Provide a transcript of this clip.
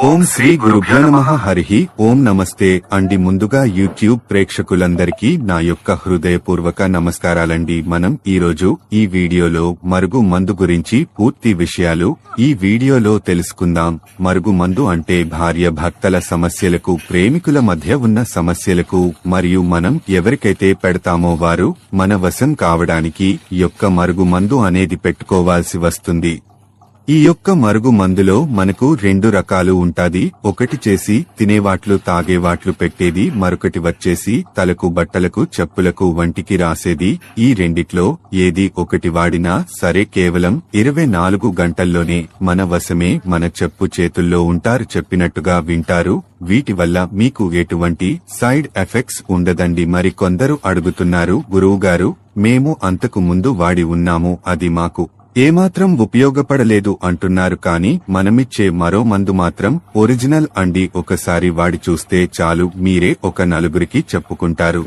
ఓం శ్రీ గురుభ్యో నమః. హరిః ఓం. నమస్తే అండి. ముందుగా యూట్యూబ్ ప్రేక్షకులందరికీ నా యొక్క హృదయపూర్వక నమస్కారాలండి. మనం ఈరోజు ఈ వీడియోలో మరుగు మందు గురించి పూర్తి విషయాలు ఈ వీడియోలో తెలుసుకుందాం. మరుగు మందు అంటే భార్య భర్తల సమస్యలకు, ప్రేమికుల మధ్య ఉన్న సమస్యలకు మరియు మనం ఎవరికైతే పెడతామో వారు మన వశం కావడానికి యొక్క మరుగు మందు అనేది పెట్టుకోవాల్సి వస్తుంది. ఈ యొక్క మరుగు మందులో మనకు రెండు రకాలు ఉంటాది. ఒకటి చేసి తినేవాట్లు, తాగేవాట్లు పెట్టేది. మరొకటి వచ్చేసి తలకు, బట్టలకు, చెప్పులకు, వంటికి రాసేది. ఈ రెండిట్లో ఏది ఒకటి వాడినా సరే కేవలం 24 గంటల్లోనే మన వశమే, మన చెప్పు చేతుల్లో ఉంటారు. చెప్పినట్టుగా వింటారు. వీటి వల్ల మీకు ఎటువంటి సైడ్ ఎఫెక్ట్స్ ఉండదండి. మరి కొందరు అడుగుతున్నారు, గురువుగారు మేము అంతకు ముందు వాడి ఉన్నాము, అది మాకు ఏమాత్రం ఉపయోగపడలేదు అంటున్నారు. కానీ మనమిచ్చే మరో మందు మాత్రం ఒరిజినల్ అండి. ఒకసారి వాడి చూస్తే చాలు, మీరే ఒక నలుగురికి చెప్పుకుంటారు.